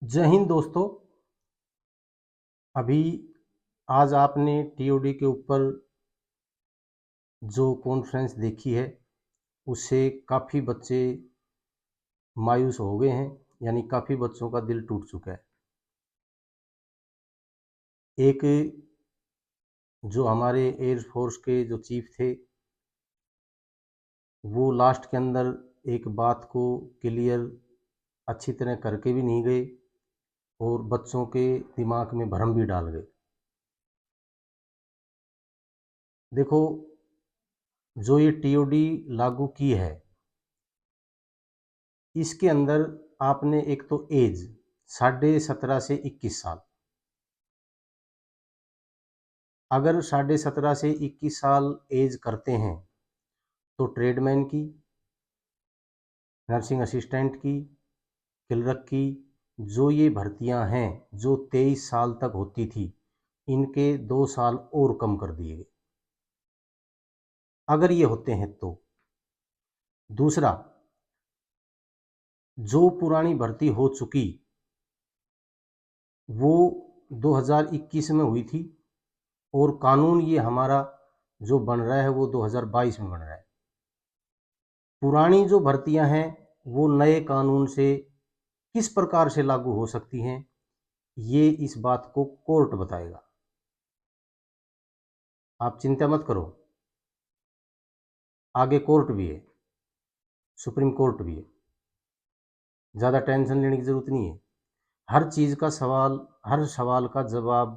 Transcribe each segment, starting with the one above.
जय हिंद दोस्तों। अभी आज आपने टीओडी के ऊपर जो कॉन्फ्रेंस देखी है उससे काफ़ी बच्चे मायूस हो गए हैं, यानी काफ़ी बच्चों का दिल टूट चुका है। एक जो हमारे एयरफोर्स के जो चीफ थे वो लास्ट के अंदर एक बात को क्लियर अच्छी तरह करके भी नहीं गए और बच्चों के दिमाग में भ्रम भी डाल गए। देखो, जो ये टीओडी लागू की है इसके अंदर आपने एक तो एज 17.5 से 21 साल, अगर 17.5 से 21 साल एज करते हैं तो ट्रेडमैन की, नर्सिंग असिस्टेंट की, क्लर्क की जो ये भर्तियां हैं जो 23 साल तक होती थी, इनके 2 साल और कम कर दिए गए अगर ये होते हैं तो। दूसरा, जो पुरानी भर्ती हो चुकी वो 2021 में हुई थी और कानून ये हमारा जो बन रहा है वो 2022 में बन रहा है। पुरानी जो भर्तियां हैं वो नए कानून से किस प्रकार से लागू हो सकती हैं, ये इस बात को कोर्ट बताएगा। आप चिंता मत करो, आगे कोर्ट भी है, सुप्रीम कोर्ट भी है, ज़्यादा टेंशन लेने की ज़रूरत नहीं है। हर चीज़ का सवाल, हर सवाल का जवाब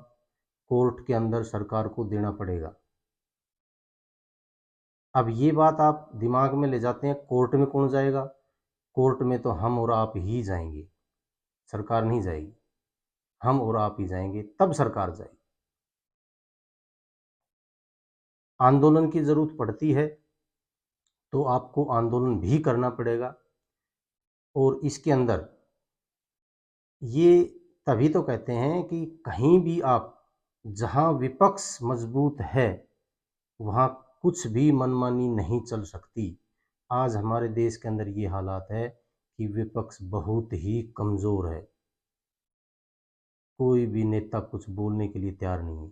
कोर्ट के अंदर सरकार को देना पड़ेगा। अब ये बात आप दिमाग में ले जाते हैं, कोर्ट में कौन जाएगा? कोर्ट में तो हम और आप ही जाएंगे, सरकार नहीं जाएगी। हम और आप ही जाएंगे, तब सरकार जाएगी। आंदोलन की ज़रूरत पड़ती है तो आपको आंदोलन भी करना पड़ेगा। और इसके अंदर ये तभी तो कहते हैं कि कहीं भी आप, जहां विपक्ष मजबूत है वहां कुछ भी मनमानी नहीं चल सकती। आज हमारे देश के अंदर ये हालात है कि विपक्ष बहुत ही कमज़ोर है, कोई भी नेता कुछ बोलने के लिए तैयार नहीं है।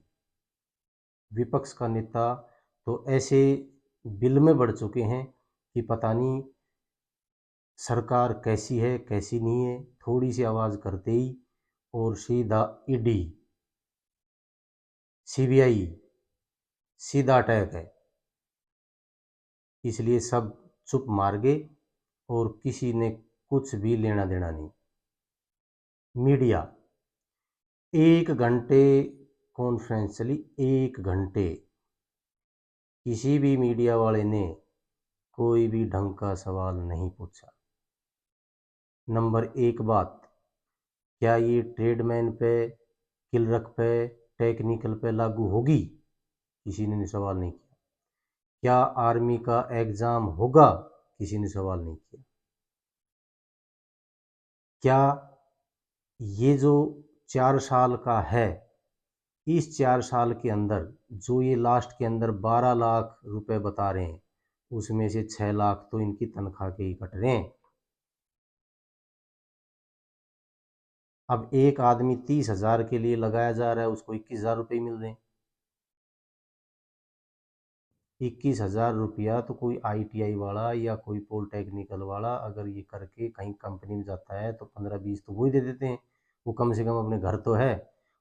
विपक्ष का नेता तो ऐसे बिल में बढ़ चुके हैं कि पता नहीं सरकार कैसी है कैसी नहीं है, थोड़ी सी आवाज़ करते ही और सीधा ईडी, सीबीआई, सीधा अटैक है। इसलिए सब चुप मार गए और किसी ने कुछ भी लेना देना नहीं। मीडिया 1 घंटे कॉन्फ्रेंस चली, 1 घंटे, किसी भी मीडिया वाले ने कोई भी ढंग का सवाल नहीं पूछा। नंबर 1 बात, क्या ये ट्रेडमैन पे, क्लर्क पे, टेक्निकल पे लागू होगी? किसी ने सवाल नहीं किया। क्या आर्मी का एग्ज़ाम होगा? किसी ने सवाल नहीं किया। क्या ये जो 4 साल का है, इस 4 साल के अंदर जो ये लास्ट के अंदर 12 लाख रुपए बता रहे हैं उसमें से 6 लाख तो इनकी तनख्वाह के ही कट रहे हैं। अब एक आदमी 30,000 के लिए लगाया जा रहा है, उसको 21,000 रुपये मिल रहे हैं। 21,000 रुपया तो कोई आईटीआई वाला या कोई पॉलिटेक्निकल वाला अगर ये करके कहीं कंपनी में जाता है तो 15-20 तो वो ही दे देते हैं। वो कम से कम अपने घर तो है।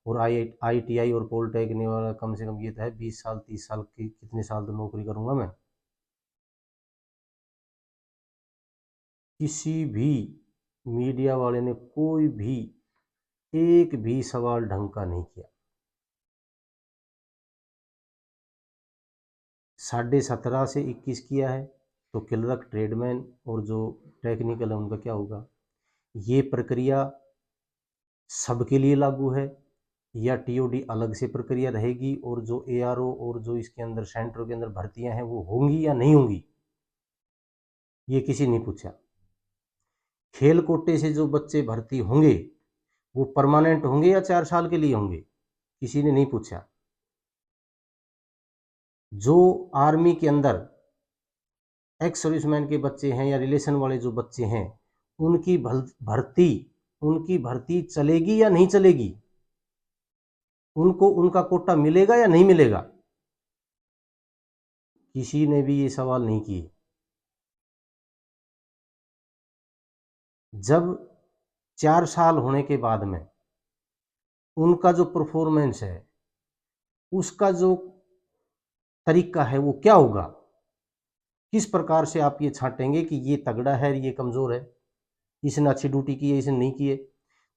और आईटीआई और पॉलिटेक्निक वाला कम से कम ये तो है 20 साल 30 साल की, कितने साल तो नौकरी करूँगा मैं। किसी भी मीडिया वाले ने कोई भी एक भी सवाल ढंग का नहीं किया। 17.5 से 21 किया है तो क्लर्क, ट्रेडमैन और जो टेक्निकल है उनका क्या होगा? ये प्रक्रिया सबके लिए लागू है या टीओडी अलग से प्रक्रिया रहेगी? और जो एआरओ और जो इसके अंदर सेंटरों के अंदर भर्तियां हैं वो होंगी या नहीं होंगी, ये किसी ने पूछा। खेल कोटे से जो बच्चे भर्ती होंगे वो परमानेंट होंगे या 4 साल के लिए होंगे, किसी ने नहीं पूछा। जो आर्मी के अंदर एक्स सर्विसमैन के बच्चे हैं या रिलेशन वाले जो बच्चे हैं उनकी भर्ती उनकी भर्ती चलेगी या नहीं चलेगी, उनको उनका कोटा मिलेगा या नहीं मिलेगा, किसी ने भी ये सवाल नहीं किए। जब 4 साल होने के बाद में उनका जो परफॉर्मेंस है, उसका जो तरीका है वो क्या होगा, किस प्रकार से आप ये छांटेंगे कि ये तगड़ा है, ये कमज़ोर है, इसने अच्छी ड्यूटी की है, इसने नहीं की है।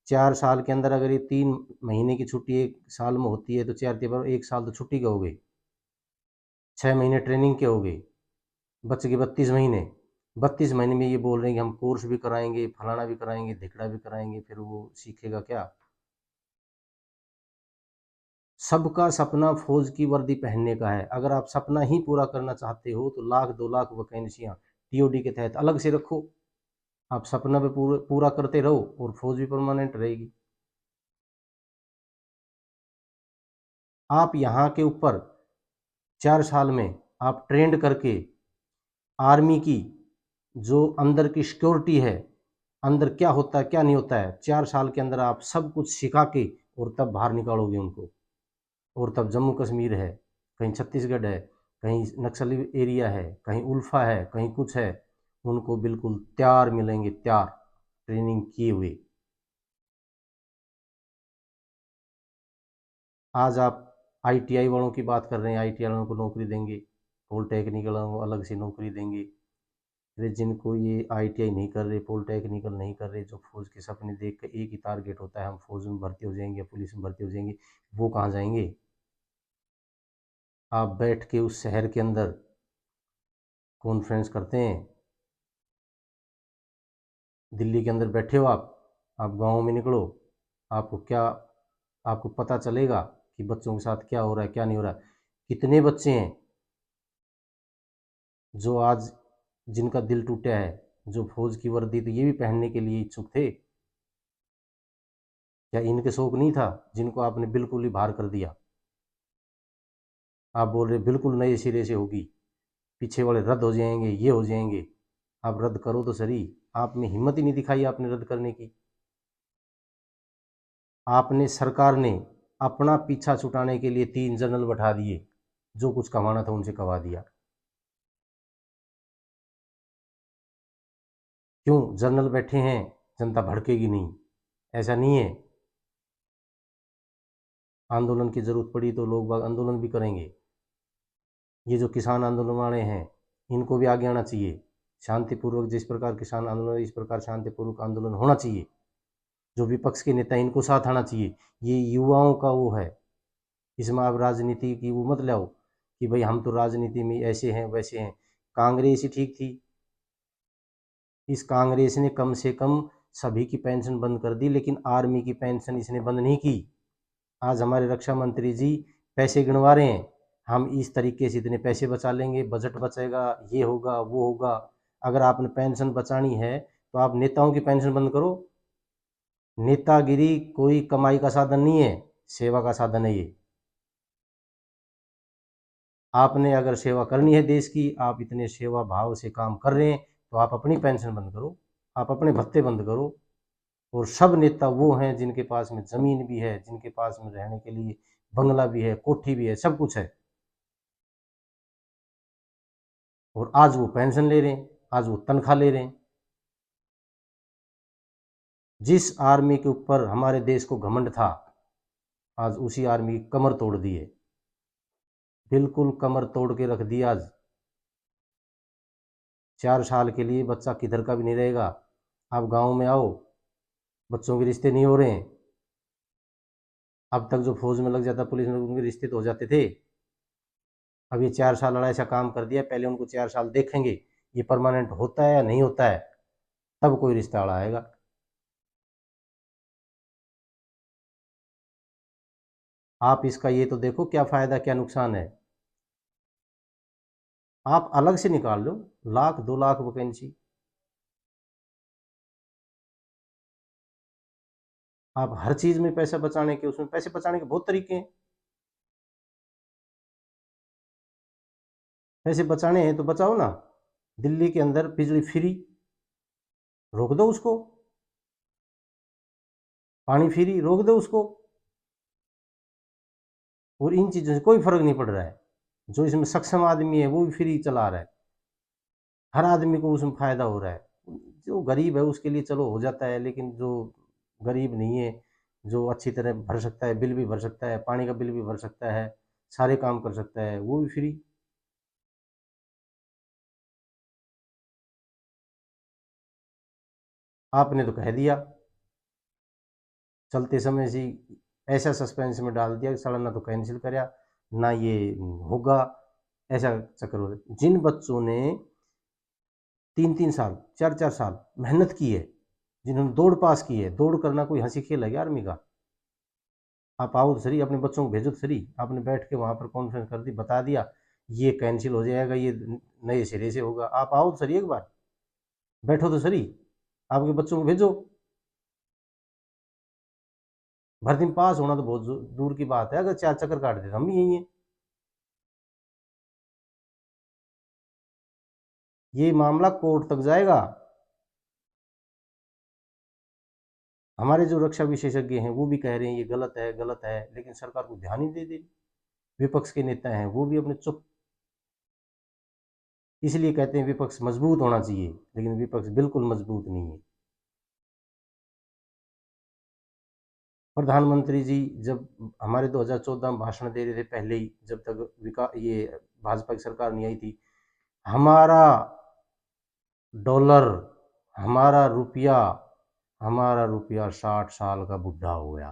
4 साल के अंदर अगर ये 3 महीने की छुट्टी एक साल में होती है तो 1 साल तो छुट्टी के हो गई, 6 महीने ट्रेनिंग के हो गए, बच गए 32 महीने। 32 महीने में ये बोल रहे हैं कि हम कोर्स भी कराएंगे, फलाना भी कराएंगे, धिकड़ा भी कराएंगे, फिर वो सीखेगा क्या। सबका सपना फौज की वर्दी पहनने का है। अगर आप सपना ही पूरा करना चाहते हो तो 1,00,000 2,00,000 वैकेंसियाँ टीओडी के तहत अलग से रखो। आप सपना भी पूरा करते रहो और फौज भी परमानेंट रहेगी। आप यहाँ के ऊपर 4 साल में आप ट्रेंड करके आर्मी की जो अंदर की सिक्योरिटी है, अंदर क्या होता है क्या नहीं होता है, 4 साल के अंदर आप सब कुछ सिखा के और तब बाहर निकालोगे उनको। और तब जम्मू कश्मीर है, कहीं छत्तीसगढ़ है, कहीं नक्सली एरिया है, कहीं उल्फा है, कहीं कुछ है, उनको बिल्कुल तैयार मिलेंगे, तैयार ट्रेनिंग किए हुए। आज आप आईटीआई वालों की बात कर रहे हैं, आईटीआई वालों को नौकरी देंगे, पॉलिटेक्निकल वालों को अलग से नौकरी देंगे। अरे जिनको ये आईटीआई नहीं कर रहे, पॉलिटेक्निकल नहीं कर रहे, जो फौज के सपने देख कर एक ही टारगेट होता है हम फौज में भर्ती हो जाएंगे, पुलिस में भर्ती हो जाएंगे, वो कहाँ जाएंगे। आप बैठ के उस शहर के अंदर कॉन्फ्रेंस करते हैं, दिल्ली के अंदर बैठे हो आप गाँव में निकलो, आपको क्या, आपको पता चलेगा कि बच्चों के साथ क्या हो रहा है क्या नहीं हो रहा है। कितने बच्चे हैं जो आज जिनका दिल टूटा है, जो फौज की वर्दी तो ये भी पहनने के लिए इच्छुक थे, क्या इनके शौक नहीं था, जिनको आपने बिल्कुल ही बाहर कर दिया। आप बोल रहे बिल्कुल नए सिरे से होगी, पीछे वाले रद्द हो जाएंगे, ये हो जाएंगे। आप रद्द करो तो सही, आप में हिम्मत ही नहीं दिखाई आपने रद्द करने की। आपने सरकार ने अपना पीछा छुटाने के लिए 3 जनरल बैठा दिए, जो कुछ कमाना था उनसे कमा दिया। क्यों जनरल बैठे हैं, जनता भड़केगी नहीं, ऐसा नहीं है। आंदोलन की जरूरत पड़ी तो लोग बाग आंदोलन भी करेंगे। ये जो किसान आंदोलन वाले हैं, इनको भी आगे आना चाहिए। शांतिपूर्वक जिस प्रकार किसान आंदोलन, इस प्रकार शांतिपूर्वक आंदोलन होना चाहिए। जो विपक्ष के नेता इनको साथ आना चाहिए। ये युवाओं का वो है, इसमें आप राजनीति की वो मत लाओ कि भाई हम तो राजनीति में ऐसे हैं वैसे हैं। कांग्रेस ही ठीक थी, इस कांग्रेस ने कम से कम सभी की पेंशन बंद कर दी, लेकिन आर्मी की पेंशन इसने बंद नहीं की। आज हमारे रक्षा मंत्री जी पैसे गिनवा रहे हैं, हम इस तरीके से इतने पैसे बचा लेंगे, बजट बचेगा, ये होगा वो होगा। अगर आपने पेंशन बचानी है तो आप नेताओं की पेंशन बंद करो। नेतागिरी कोई कमाई का साधन नहीं है, सेवा का साधन है ये। आपने अगर सेवा करनी है देश की, आप इतने सेवा भाव से काम कर रहे हैं, तो आप अपनी पेंशन बंद करो, आप अपने भत्ते बंद करो। और सब नेता वो हैं जिनके पास में ज़मीन भी है, जिनके पास में रहने के लिए बंगला भी है, कोठी भी है, सब कुछ है, और आज वो पेंशन ले रहे हैं, आज वो तनख्वाह ले रहे हैं। जिस आर्मी के ऊपर हमारे देश को घमंड था, आज उसी आर्मी की कमर तोड़ दी है, बिल्कुल कमर तोड़ के रख दी आज। 4 साल के लिए बच्चा किधर का भी नहीं रहेगा। आप गांव में आओ, बच्चों के रिश्ते नहीं हो रहे हैं। अब तक जो फौज में लग जाता, पुलिस में, उनके रिश्ते तो हो जाते थे। अब ये 4 साल वाला ऐसा काम कर दिया, पहले उनको 4 साल देखेंगे ये परमानेंट होता है या नहीं होता है, तब कोई रिश्ता अड़ा आएगा। आप इसका ये तो देखो क्या फायदा क्या नुकसान है। आप अलग से निकाल लो 1,00,000 2,00,000 वैकेंसी। आप हर चीज में पैसा बचाने के, उसमें पैसे बचाने के बहुत तरीके हैं। पैसे बचाने हैं तो बचाओ ना। दिल्ली के अंदर बिजली फ्री, रोक दो उसको। पानी फ्री रोक दो उसको, और इन चीज़ों से कोई फर्क नहीं पड़ रहा है। जो इसमें सक्षम आदमी है वो भी फ्री चला रहा है, हर आदमी को उसमें फायदा हो रहा है। जो गरीब है उसके लिए चलो हो जाता है, लेकिन जो गरीब नहीं है, जो अच्छी तरह भर सकता है, बिल भी भर सकता है, पानी का बिल भी भर सकता है, सारे काम कर सकता है, वो भी फ्री। आपने तो कह दिया चलते समय से, ऐसा सस्पेंस में डाल दिया कि साला ना तो कैंसिल करया ना ये होगा, ऐसा चक्कर हो रहा। जिन बच्चों ने 3-3 साल 4-4 साल मेहनत की है, जिन्होंने दौड़ पास की है, दौड़ करना कोई हंसी खेल है आर्मी का। आप आओ तो सही, अपने बच्चों को भेजो तो सही। आपने बैठ के वहाँ पर कॉन्फ्रेंस कर दी, बता दिया ये कैंसिल हो जाएगा, ये नए सिरे से होगा। आप आओ तो सही, एक बार बैठो तो सही, आपके बच्चों को भेजो। भर्ती में पास होना तो बहुत दूर की बात है, अगर 4 चक्कर काट देते हम भी यही हैं। ये मामला कोर्ट तक जाएगा। हमारे जो रक्षा विशेषज्ञ हैं वो भी कह रहे हैं ये गलत है, गलत है, लेकिन सरकार को ध्यान ही दे दे। विपक्ष के नेता हैं वो भी अपने चुप। इसलिए कहते हैं विपक्ष मजबूत होना चाहिए, लेकिन विपक्ष बिल्कुल मजबूत नहीं है। प्रधानमंत्री जी जब हमारे 2014 में भाषण दे रहे थे, पहले ही, जब तक ये भाजपा की सरकार नहीं आई थी, हमारा डॉलर, हमारा रुपया 60 साल का बुढ़ा हो गया।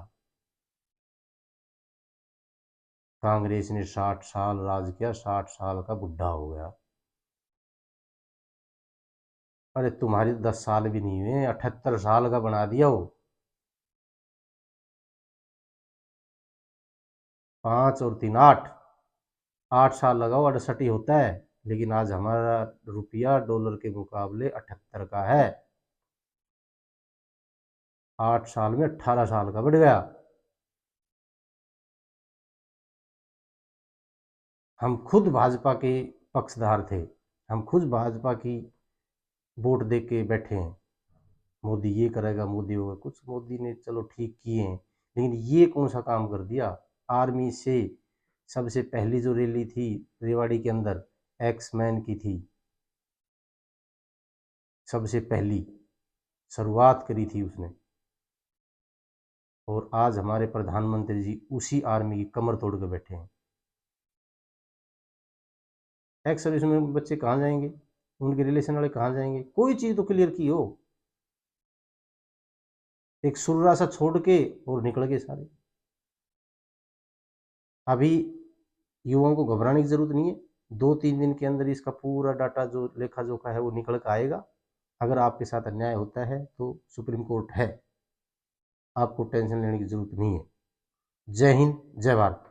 कांग्रेस ने 60 साल राज किया, 60 साल का बुढ़ा हो गया। अरे तुम्हारी 10 साल भी नहीं हुए, 78 साल का बना दिया वो। 5 और 3 8, 8 साल लगाओ 68 ही होता है। लेकिन आज हमारा रुपया डॉलर के मुकाबले 78 का है। 8 साल में 18 साल का बढ़ गया। हम खुद भाजपा के पक्षधार थे, हम खुद भाजपा की वोट दे के बैठे हैं, मोदी ये करेगा, मोदी होगा, कुछ मोदी ने चलो ठीक किए हैं, लेकिन ये कौन सा काम कर दिया। आर्मी से सबसे पहली जो रैली थी रेवाड़ी के अंदर, एक्स मैन की थी, सबसे पहली शुरुआत करी थी उसने। और आज हमारे प्रधानमंत्री जी उसी आर्मी की कमर तोड़ के बैठे हैं। एक्स सर्विस में बच्चे कहाँ जाएंगे, उनके रिलेशन वाले कहाँ जाएंगे, कोई चीज़ तो क्लियर की हो। एक सुर्रा सा छोड़ के और निकल गए सारे। अभी युवाओं को घबराने की जरूरत नहीं है, 2-3 दिन के अंदर इसका पूरा डाटा जो लेखा जोखा है वो निकल कर आएगा। अगर आपके साथ अन्याय होता है तो सुप्रीम कोर्ट है, आपको टेंशन लेने की जरूरत नहीं है। जय हिंद, जय भारत।